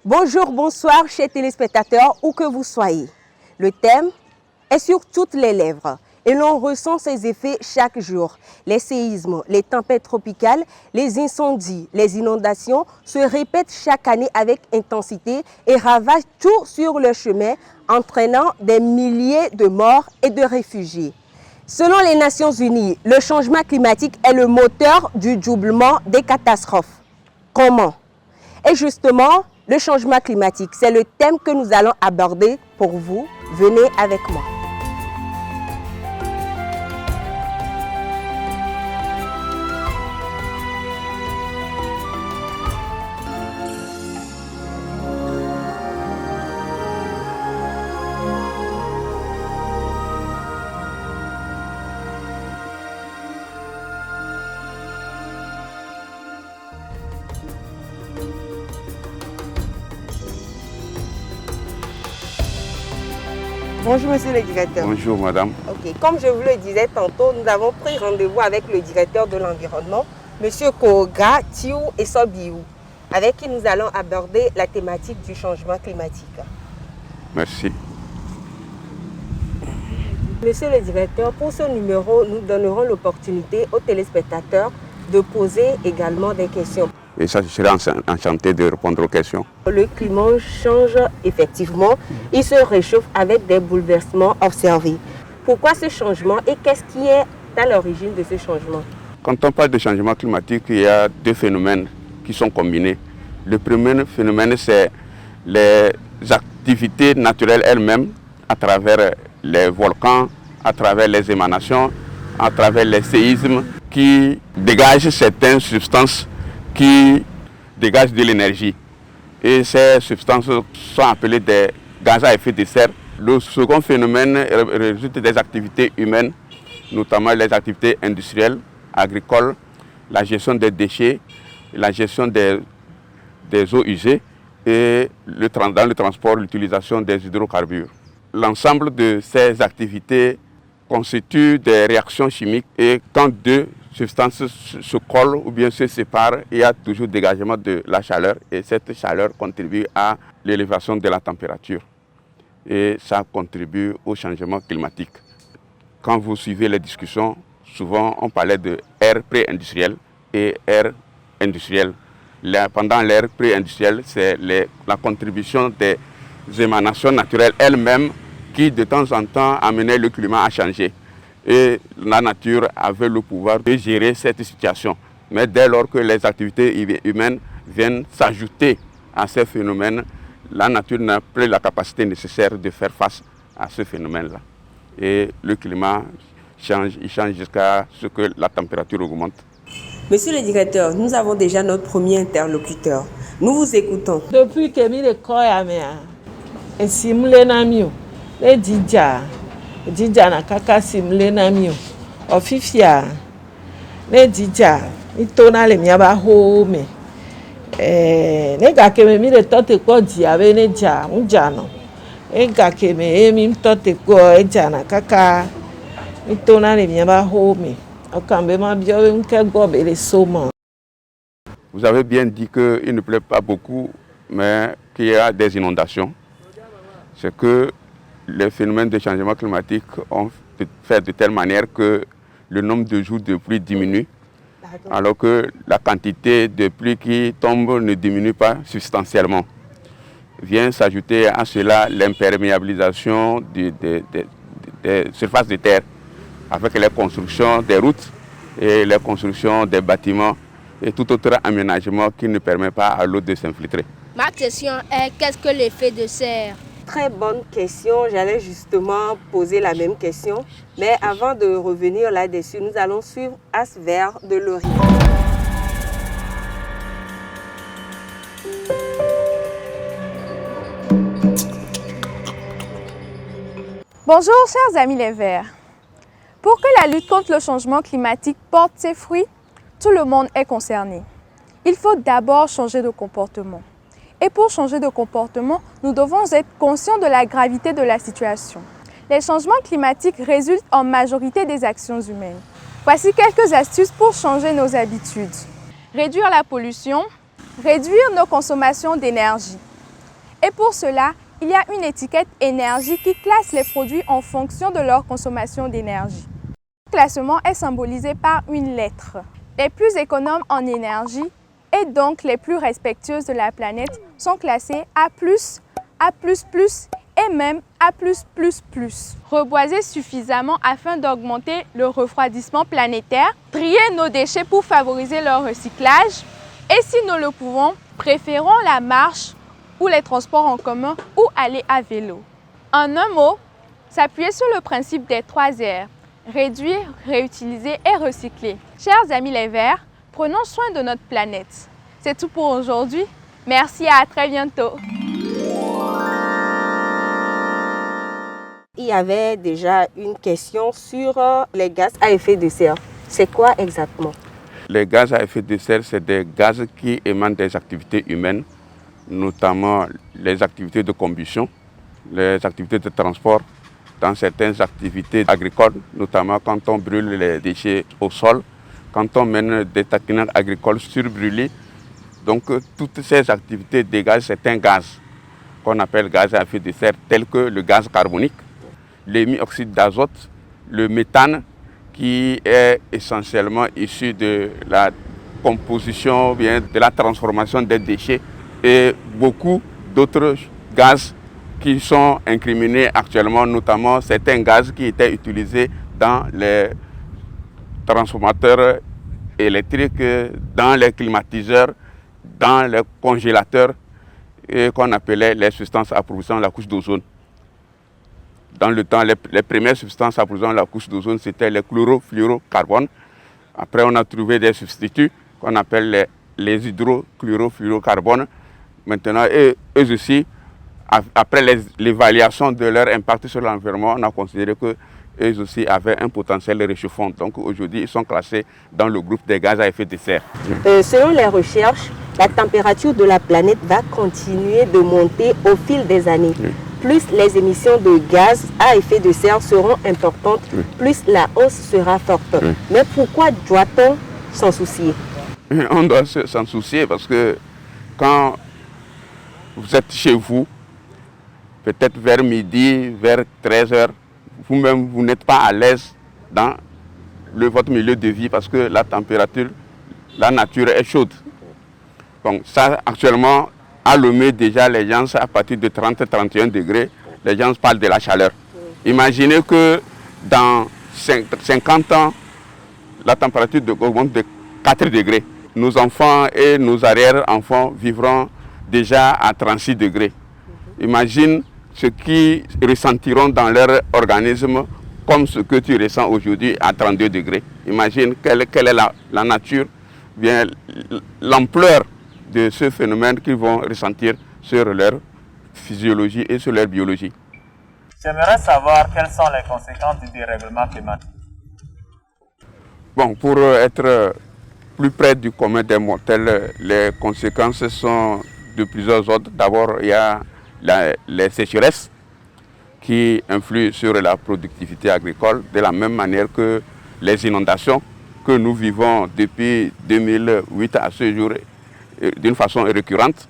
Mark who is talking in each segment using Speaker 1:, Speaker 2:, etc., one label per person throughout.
Speaker 1: Bonjour, bonsoir, chers téléspectateurs, où que vous soyez. Le thème est sur toutes les lèvres et l'on ressent ses effets chaque jour. Les séismes, les tempêtes tropicales, les incendies, les inondations se répètent chaque année avec intensité et ravagent tout sur le chemin, entraînant des milliers de morts et de réfugiés. Selon les Nations Unies, le changement climatique est le moteur du doublement des catastrophes. Comment? Et justement, le changement climatique, c'est le thème que nous allons aborder pour vous. Venez avec moi. Bonjour monsieur le directeur.
Speaker 2: Bonjour madame.
Speaker 1: Ok, comme je vous le disais tantôt, nous avons pris rendez-vous avec le directeur de l'environnement, monsieur Koga Tiou Essobiou, avec qui nous allons aborder la thématique du changement climatique.
Speaker 2: Merci.
Speaker 1: Monsieur le directeur, pour ce numéro, nous donnerons l'opportunité aux téléspectateurs de poser également des questions.
Speaker 2: Et ça, je serai enchanté de répondre aux questions.
Speaker 1: Le climat change effectivement, il se réchauffe avec des bouleversements observés. Pourquoi ce changement et qu'est-ce qui est à l'origine de ce changement?
Speaker 2: Quand on parle de changement climatique, il y a deux phénomènes qui sont combinés. Le premier phénomène, c'est les activités naturelles elles-mêmes, à travers les volcans, à travers les émanations, à travers les séismes, qui dégagent certaines substances qui dégagent de l'énergie. Et ces substances sont appelées des gaz à effet de serre. Le second phénomène résulte des activités humaines, notamment les activités industrielles, agricoles, la gestion des déchets, la gestion des eaux usées et dans le transport, l'utilisation des hydrocarbures. L'ensemble de ces activités constituent des réactions chimiques et quand deux substances se collent ou bien se séparent, il y a toujours dégagement de la chaleur et cette chaleur contribue à l'élévation de la température et ça contribue au changement climatique. Quand vous suivez les discussions, souvent on parlait de ère pré-industrielle et ère industrielle. Pendant l'ère pré-industrielle, c'est la contribution des émanations naturelles elles-mêmes qui de temps en temps amenaient le climat à changer. Et la nature avait le pouvoir de gérer cette situation. Mais dès lors que les activités humaines viennent s'ajouter à ces phénomènes, la nature n'a plus la capacité nécessaire de faire face à ce phénomène-là. Et le climat change, il change jusqu'à ce que la température augmente.
Speaker 1: Monsieur le directeur, nous avons déjà notre premier interlocuteur. Nous vous écoutons.
Speaker 3: Depuis que je suis simulé namio, les Didja na kaka simle na mio. Ofifia ne Didja itona le miaba home. Ne ga keme mi le tote ko diabe ne ja unjano. E ga keme mi tote ko e ja na kaka itona le miaba home. Okambe ma bio unke gobe le soma.
Speaker 2: Vous avez bien dit qu'il ne pleut pas beaucoup, mais qu'il y a des inondations. C'est que les phénomènes de changement climatique ont fait de telle manière que le nombre de jours de pluie diminue, alors que la quantité de pluie qui tombe ne diminue pas substantiellement. Vient s'ajouter à cela l'imperméabilisation des surfaces de terre, avec les constructions des routes et les constructions des bâtiments et tout autre aménagement qui ne permet pas à l'eau de s'infiltrer.
Speaker 4: Ma question est, qu'est-ce que l'effet de serre?
Speaker 1: Très bonne question, j'allais justement poser la même question. Mais avant de revenir là-dessus, nous allons suivre Asver de Lorient.
Speaker 5: Bonjour chers amis les Verts. Pour que la lutte contre le changement climatique porte ses fruits, tout le monde est concerné. Il faut d'abord changer de comportement. Et pour changer de comportement, nous devons être conscients de la gravité de la situation. Les changements climatiques résultent en majorité des actions humaines. Voici quelques astuces pour changer nos habitudes. Réduire la pollution, réduire nos consommations d'énergie, Et pour cela, il y a une étiquette énergie qui classe les produits en fonction de leur consommation d'énergie. Ce classement est symbolisé par une lettre. Les plus économes en énergie et donc les plus respectueuses de la planète sont classées A+, A++ et même A+++. Reboiser suffisamment afin d'augmenter le refroidissement planétaire, trier nos déchets pour favoriser leur recyclage et si nous le pouvons, préférons la marche ou les transports en commun ou aller à vélo. En un mot, s'appuyer sur le principe des 3 R, réduire, réutiliser et recycler. Chers amis les Verts, prenons soin de notre planète. C'est tout pour aujourd'hui. Merci et à très bientôt.
Speaker 1: Il y avait déjà une question sur les gaz à effet de serre. C'est quoi exactement?
Speaker 2: Les gaz à effet de serre, c'est des gaz qui émanent des activités humaines, notamment les activités de combustion, les activités de transport, dans certaines activités agricoles, notamment quand on brûle les déchets au sol, quand on mène des taquinages agricoles surbrûlés. Donc toutes ces activités dégagent certains gaz qu'on appelle gaz à effet de serre, tels que le gaz carbonique, l'hémioxyde d'azote, le méthane, qui est essentiellement issu de la composition, bien de la transformation des déchets, et beaucoup d'autres gaz qui sont incriminés actuellement, notamment certains gaz qui étaient utilisés dans les transformateurs électriques, dans les climatiseurs, dans les congélateurs, qu'on appelait les substances approvisionnant la couche d'ozone. Dans le temps, les premières substances approvisionnant la couche d'ozone, c'était les chlorofluorocarbones. Après, on a trouvé des substituts qu'on appelle les hydrochlorofluorocarbones. Maintenant, eux aussi, après l'évaluation de leur impact sur l'environnement, on a considéré qu'eux aussi avaient un potentiel de réchauffement. Donc aujourd'hui, ils sont classés dans le groupe des gaz à effet de serre.
Speaker 1: Selon les recherches, la température de la planète va continuer de monter au fil des années. Plus les émissions de gaz à effet de serre seront importantes, plus la hausse sera forte. Mais pourquoi doit-on s'en soucier?
Speaker 2: On doit s'en soucier parce que quand vous êtes chez vous, peut-être vers midi, vers 13 h, vous-même, vous n'êtes pas à l'aise dans votre milieu de vie parce que la température, la nature est chaude. Donc ça, actuellement, à Lomé, déjà, les gens, à partir de 30-31 degrés, les gens parlent de la chaleur. Imaginez que dans 50 ans, la température augmente de 4 degrés. Nos enfants et nos arrière-enfants vivront déjà à 36 degrés. Imagine ce qu'ils ressentiront dans leur organisme comme ce que tu ressens aujourd'hui à 32 degrés. Imagine quelle est la nature, bien l'ampleur de ce phénomène qu'ils vont ressentir sur leur physiologie et sur leur biologie.
Speaker 6: J'aimerais savoir quelles sont les conséquences du dérèglement climatique.
Speaker 2: Bon, pour être plus près du commun des mortels, les conséquences sont de plusieurs ordres. D'abord, il y a les sécheresses qui influent sur la productivité agricole de la même manière que les inondations que nous vivons depuis 2008 à ce jour d'une façon récurrente.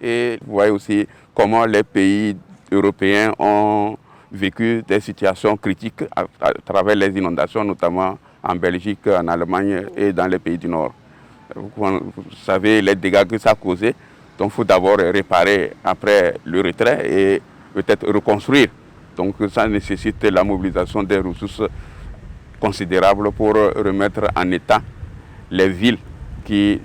Speaker 2: Et vous voyez aussi comment les pays européens ont vécu des situations critiques à travers les inondations, notamment en Belgique, en Allemagne et dans les pays du Nord. Vous savez les dégâts que ça a causé. Donc il faut d'abord réparer après le retrait et peut-être reconstruire. Donc ça nécessite la mobilisation des ressources considérables pour remettre en état les villes qui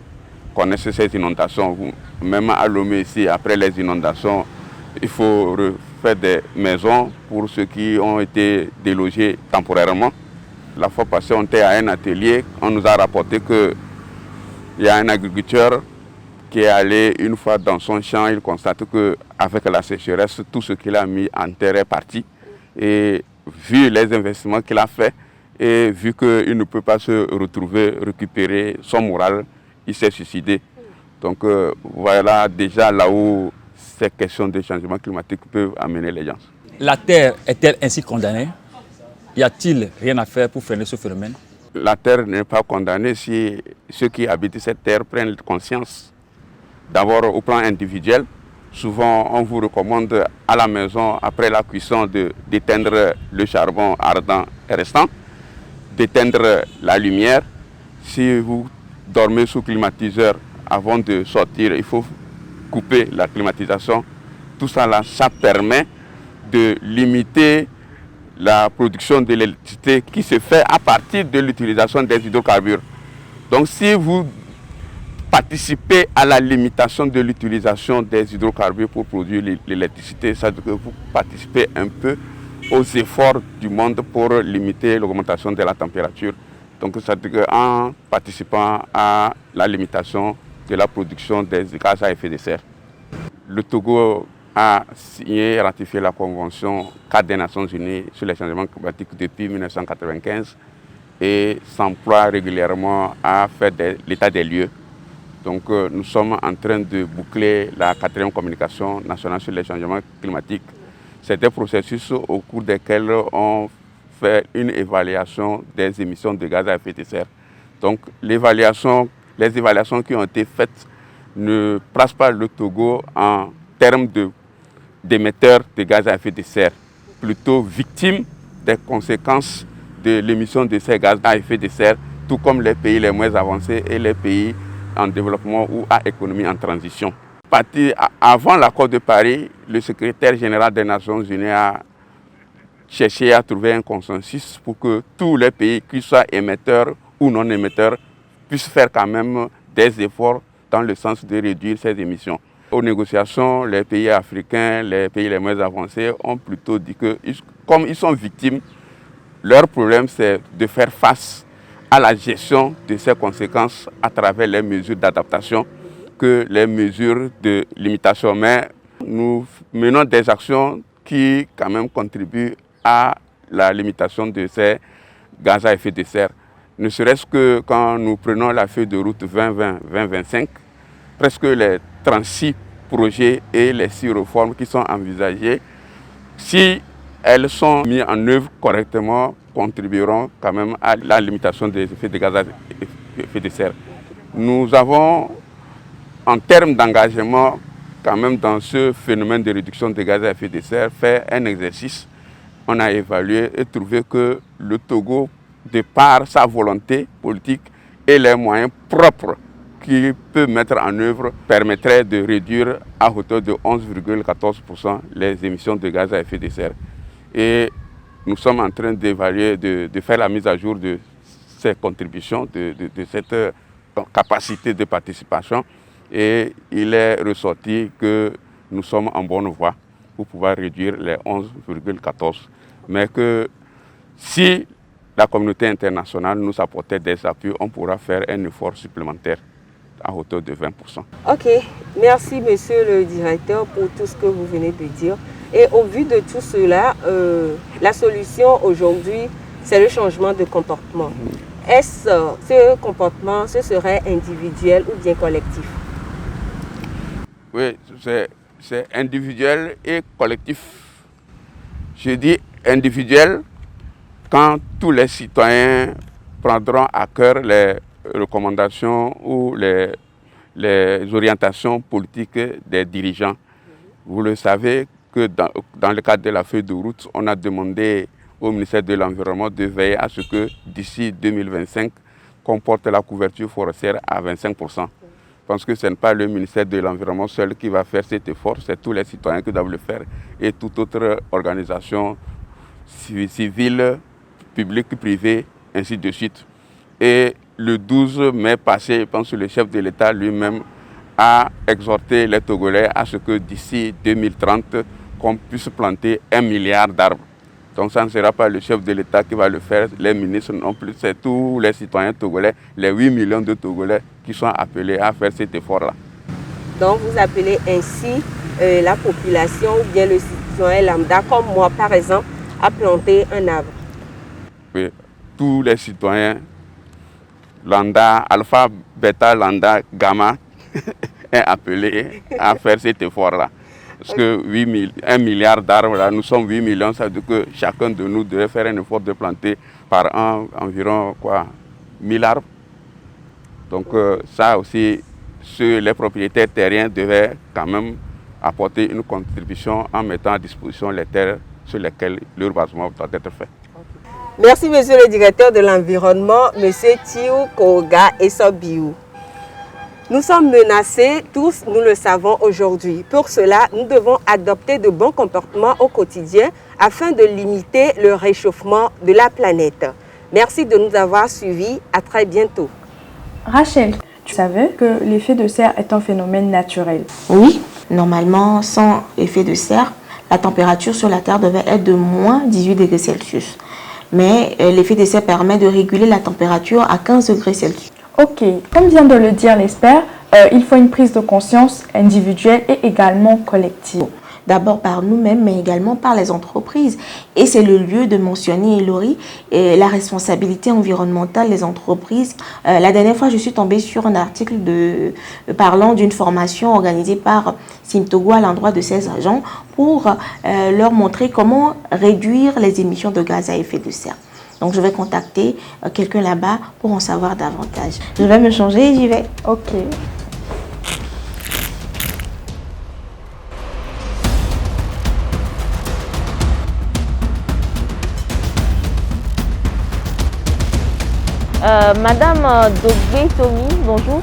Speaker 2: connaissent ces inondations. Même à Lomé ici, après les inondations, il faut refaire des maisons pour ceux qui ont été délogés temporairement. La fois passée, on était à un atelier, on nous a rapporté qu'il y a un agriculteur qui est allé une fois dans son champ, il constate qu'avec la sécheresse, tout ce qu'il a mis en terre est parti. Et vu les investissements qu'il a faits et vu qu'il ne peut pas se retrouver, récupérer son moral, il s'est suicidé. Donc voilà déjà là où ces questions de changement climatique peuvent amener les gens.
Speaker 7: La Terre est-elle ainsi condamnée? Y a-t-il rien à faire pour freiner ce phénomène?
Speaker 2: La Terre n'est pas condamnée si ceux qui habitent cette Terre prennent conscience. D'abord au plan individuel, Souvent, on vous recommande à la maison, après la cuisson, d'éteindre le charbon ardent et restant, d'éteindre la lumière. Si vous dormez sous climatiseur, avant de sortir, il faut couper la climatisation. Tout ça, là, ça permet de limiter la production de l'électricité qui se fait à partir de l'utilisation des hydrocarbures. Donc, si vous participez à la limitation de l'utilisation des hydrocarbures pour produire l'électricité, ça veut dire que vous participez un peu aux efforts du monde pour limiter l'augmentation de la température. Donc, ça veut dire qu'en participant à la limitation de la production des gaz à effet de serre, le Togo a signé et ratifié la Convention 4 des Nations Unies sur les changements climatiques depuis 1995 et s'emploie régulièrement à faire l'état des lieux. Donc nous sommes en train de boucler la 4e communication nationale sur les changements climatiques. C'est des processus au cours desquels on fait une évaluation des émissions de gaz à effet de serre. Donc les évaluations qui ont été faites ne placent pas le Togo en termes d'émetteurs de gaz à effet de serre, plutôt victime des conséquences de l'émission de ces gaz à effet de serre, tout comme les pays les moins avancés et les pays en développement ou à économie en transition. Avant l'accord de Paris, le secrétaire général des Nations Unies a cherché à trouver un consensus pour que tous les pays, qu'ils soient émetteurs ou non émetteurs, puissent faire quand même des efforts dans le sens de réduire ces émissions. Aux négociations, les pays africains, les pays les moins avancés ont plutôt dit que, comme ils sont victimes, leur problème c'est de faire face à la gestion de ces conséquences à travers les mesures d'adaptation que les mesures de limitation. Mais nous menons des actions qui quand même contribuent à la limitation de ces gaz à effet de serre. Ne serait-ce que quand nous prenons la feuille de route 2020-2025, presque les 36 projets et les 6 réformes qui sont envisagées, si elles sont mises en œuvre correctement, contribueront quand même à la limitation des effets de gaz à effet de serre. Nous avons, en termes d'engagement, quand même dans ce phénomène de réduction des gaz à effet de serre, fait un exercice. On a évalué et trouvé que le Togo, de par sa volonté politique et les moyens propres qu'il peut mettre en œuvre, permettrait de réduire à hauteur de 11,14% les émissions de gaz à effet de serre. Et nous sommes en train d'évaluer, de faire la mise à jour de ces contributions, de cette capacité de participation. Et il est ressorti que nous sommes en bonne voie pour pouvoir réduire les 11,14. Mais que si la communauté internationale nous apportait des appuis, on pourra faire un effort supplémentaire à hauteur de 20%.
Speaker 1: Ok, merci monsieur le directeur pour tout ce que vous venez de dire. Et au vu de tout cela, la solution aujourd'hui, c'est le changement de comportement. Est-ce ce comportement, ce serait individuel ou bien collectif?
Speaker 2: Oui, c'est individuel et collectif. Je dis individuel quand tous les citoyens prendront à cœur les recommandations ou les orientations politiques des dirigeants. Vous le savez que dans le cadre de la feuille de route, on a demandé au ministère de l'Environnement de veiller à ce que d'ici 2025, qu'on porte la couverture forestière à 25%. Parce que ce n'est pas le ministère de l'Environnement seul qui va faire cet effort, c'est tous les citoyens qui doivent le faire et toute autre organisation civile, publique, privée, ainsi de suite. Et le 12 mai passé, je pense que le chef de l'État lui-même a exhorté les Togolais à ce que d'ici 2030, qu'on puisse planter 1 milliard d'arbres. Donc ça ne sera pas le chef de l'État qui va le faire, les ministres non plus, c'est tous les citoyens togolais, les 8 millions de Togolais qui sont appelés à faire cet effort-là.
Speaker 1: Donc vous appelez ainsi la population ou bien le citoyen lambda, comme moi par exemple, à planter un arbre?
Speaker 2: Oui, tous les citoyens, lambda, alpha, bêta, lambda, gamma, est appelé à faire cet effort-là. Parce que 1 milliard d'arbres, là, nous sommes 8 millions, ça veut dire que chacun de nous devrait faire un effort de planter par an environ 1000 arbres. Donc ça aussi, les propriétaires terriens devaient quand même apporter une contribution en mettant à disposition les terres sur lesquelles le reboisement doit être fait.
Speaker 1: Merci, monsieur le directeur de l'environnement, monsieur Thiou Koga et Sobiou. Nous sommes menacés, tous nous le savons aujourd'hui. Pour cela, nous devons adopter de bons comportements au quotidien afin de limiter le réchauffement de la planète. Merci de nous avoir suivis. À très bientôt.
Speaker 5: Rachel, tu savais que l'effet de serre est un phénomène naturel?
Speaker 8: Oui, normalement, sans effet de serre, la température sur la Terre devait être de moins 18 degrés Celsius. Mais l'effet de serre permet de réguler la température à 15 degrés Celsius.
Speaker 5: Ok, comme vient de le dire l'expert, il faut une prise de conscience individuelle et également collective.
Speaker 8: D'abord par nous-mêmes, mais également par les entreprises. Et c'est le lieu de mentionner, Laurie, la responsabilité environnementale des entreprises. La dernière fois, je suis tombée sur un article parlant d'une formation organisée par Simtogo à l'endroit de ses agents pour leur montrer comment réduire les émissions de gaz à effet de serre. Donc, je vais contacter quelqu'un là-bas pour en savoir davantage. Je vais me changer et j'y vais.
Speaker 5: Ok.
Speaker 9: Madame Dogbe Tomi, bonjour.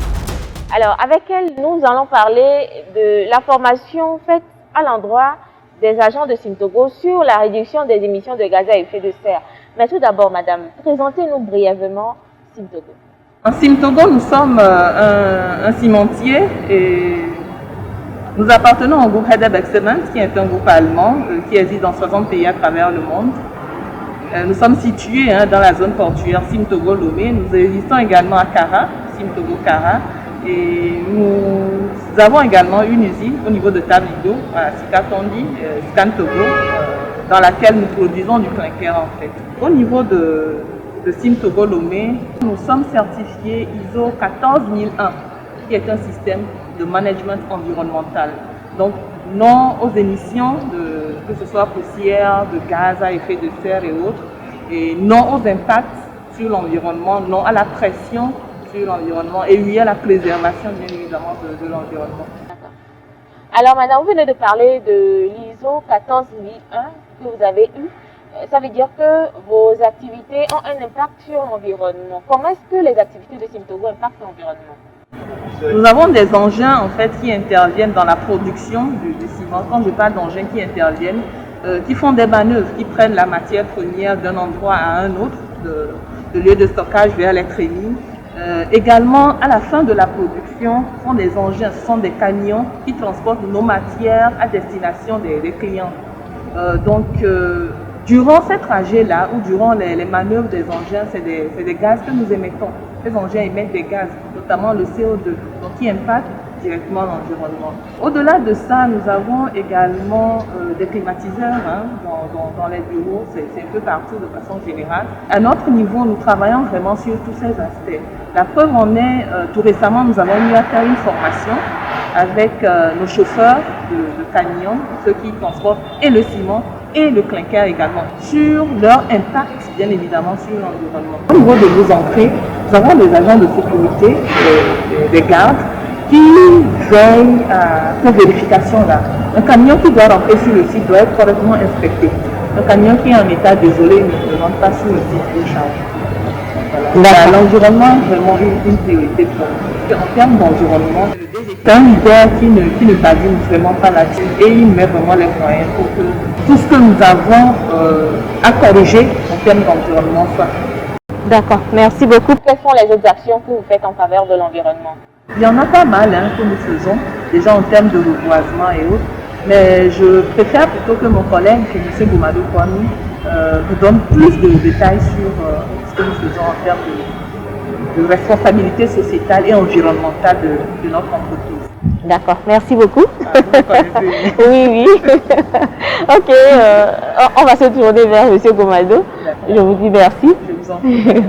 Speaker 9: Alors, avec elle, nous allons parler de la formation faite à l'endroit des agents de Simtogo sur la réduction des émissions de gaz à effet de serre. Mais tout d'abord, madame, présentez-nous brièvement Simtogo.
Speaker 3: En Simtogo, nous sommes un cimentier et nous appartenons au groupe Hedeb Excellence, qui est un groupe allemand qui existe dans 60 pays à travers le monde. Nous sommes situés dans la zone portuaire Simtogo-Lomé. Nous existons également à Kara, Simtogo-Kara. Et nous avons également une usine au niveau de Tablido, à Sikatondi, Scantogo, dans laquelle nous produisons du clinker en fait. Au niveau de Simtogo-Lomé, nous sommes certifiés ISO 14001, qui est un système de management environnemental. Donc, non aux émissions, que ce soit poussière, de gaz à effet de serre et autres, et non aux impacts sur l'environnement, non à la pression sur l'environnement et oui à la préservation bien évidemment de l'environnement.
Speaker 9: Alors madame, vous venez de parler de l'ISO 14001 que vous avez eu. Ça veut dire que vos activités ont un impact sur l'environnement. Comment est-ce que les activités de Simtogo impactent l'environnement?
Speaker 3: Nous avons des engins en fait qui interviennent dans la production du ciment. Quand je parle d'engins qui interviennent, qui font des manœuvres, qui prennent la matière première d'un endroit à un autre, de lieu de stockage vers les trémies. Également, à la fin de la production, ce sont des engins, ce sont des camions qui transportent nos matières à destination des clients. Durant ces trajets-là, ou durant les manœuvres des engins, c'est des gaz que nous émettons. Ces engins émettent des gaz, notamment le CO2, donc qui impactent directement l'environnement. Au-delà de ça, nous avons également des climatiseurs dans les bureaux, c'est un peu partout de façon générale. À notre niveau, nous travaillons vraiment sur tous ces aspects. La preuve en est, tout récemment, nous avons mis à faire une formation avec nos chauffeurs de camions, ceux qui transportent et le ciment et le clinker également, sur leur impact, bien évidemment, sur l'environnement. Au niveau de nos entrées, nous avons des agents de sécurité, des gardes, qui veillent pour vérification là. Un camion qui doit rentrer sur le site doit être correctement inspecté. Un camion qui est en état désolé ne rentre pas sur le site de charge. Voilà. L'environnement est vraiment une priorité pour nous. En termes d'environnement, c'est un leader qui ne badine vraiment pas là-dessus et il met vraiment les moyens pour que tout ce que nous avons à corriger en termes d'environnement soit.
Speaker 9: D'accord, merci beaucoup. Quelles sont les autres actions que vous faites en faveur de l'environnement?
Speaker 3: Il y en a pas mal que nous faisons, déjà en termes de reboisement et autres, mais je préfère plutôt que mon collègue, M. Gomado Kwame, vous donne plus de détails sur ce que nous faisons en termes de responsabilité sociétale et environnementale de notre entreprise.
Speaker 9: D'accord, merci beaucoup. Oui. Ok, on va se tourner vers M. Gomado. Je vous dis merci.
Speaker 3: Je vous en prie.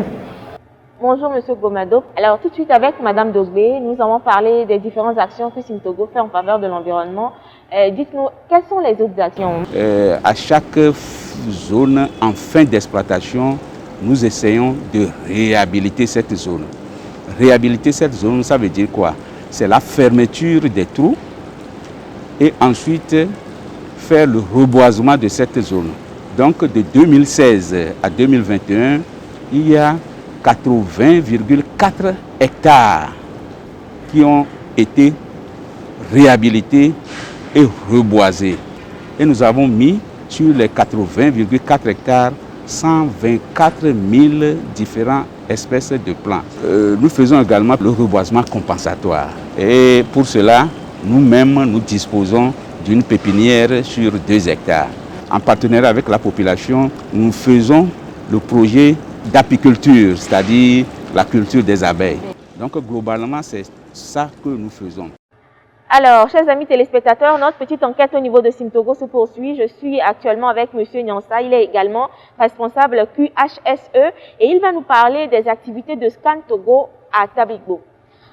Speaker 9: Bonjour Monsieur Gomado. Alors tout de suite avec Madame Dogbe, nous allons parler des différentes actions que Simtogo fait en faveur de l'environnement. Dites-nous, quelles sont les autres actions?
Speaker 10: À chaque zone en fin d'exploitation, nous essayons de réhabiliter cette zone. Réhabiliter cette zone, ça veut dire quoi? C'est la fermeture des trous et ensuite faire le reboisement de cette zone. Donc de 2016 à 2021, il y a 80,4 hectares qui ont été réhabilités et reboisés. Et nous avons mis sur les 80,4 hectares 124 000 différentes espèces de plantes. Nous faisons également le reboisement compensatoire. Et pour cela, nous-mêmes, nous disposons d'une pépinière sur 2 hectares. En partenariat avec la population, nous faisons le projet d'apiculture, c'est-à-dire la culture des abeilles. Donc globalement, c'est ça que nous faisons.
Speaker 9: Alors, chers amis téléspectateurs, notre petite enquête au niveau de Simtogo se poursuit. Je suis actuellement avec M. Nyansa. Il est également responsable QHSE et il va nous parler des activités de Scan Togo à Tabligbo.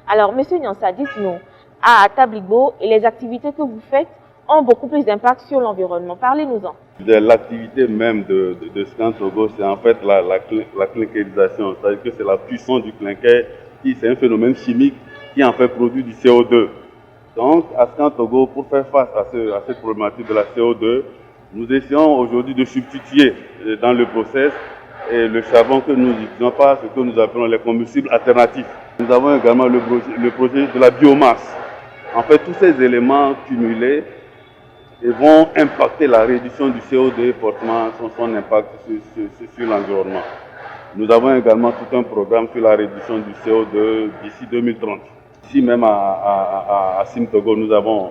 Speaker 9: Alors, M. Nyansa, dites-nous, à Tabligbo, et les activités que vous faites ont beaucoup plus d'impact sur l'environnement. Parlez-nous-en.
Speaker 11: L'activité même de Scan Togo, c'est en fait la clinkérisation. C'est-à-dire que c'est la puissance du clinker, c'est un phénomène chimique qui en fait produit du CO2. Donc, à Scan Togo, pour faire face à cette problématique de la CO2, nous essayons aujourd'hui de substituer dans le process le charbon que nous n'utilisons pas, ce que nous appelons les combustibles alternatifs. Nous avons également le projet de la biomasse. En fait, tous ces éléments cumulés vont impacter la réduction du CO2 fortement, son impact sur l'environnement. Nous avons également tout un programme sur la réduction du CO2 d'ici 2030. Ici même à Simtogo, nous avons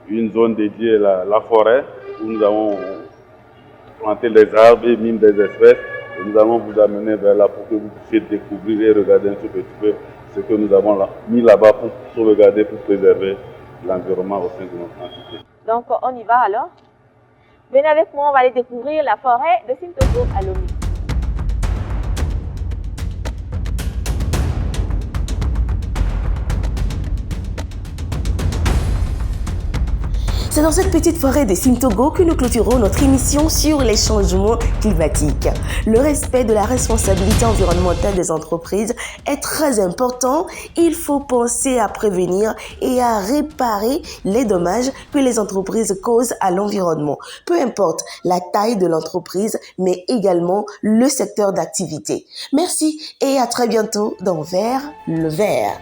Speaker 11: une zone dédiée à la forêt où nous avons planté des arbres et mis des espèces. Et nous allons vous amener vers là pour que vous puissiez découvrir et regarder un tout petit peu ce que nous avons mis là-bas pour sauvegarder, pour préserver l'environnement au sein de notre entité.
Speaker 9: Donc on y va alors. Venez avec moi, on va aller découvrir la forêt de Simtogo à Lomé.
Speaker 8: C'est dans cette petite forêt de Simtogo que nous clôturons notre émission sur les changements climatiques. Le respect de la responsabilité environnementale des entreprises est très important. Il faut penser à prévenir et à réparer les dommages que les entreprises causent à l'environnement. Peu importe la taille de l'entreprise, mais également le secteur d'activité. Merci et à très bientôt dans Vers le Vert.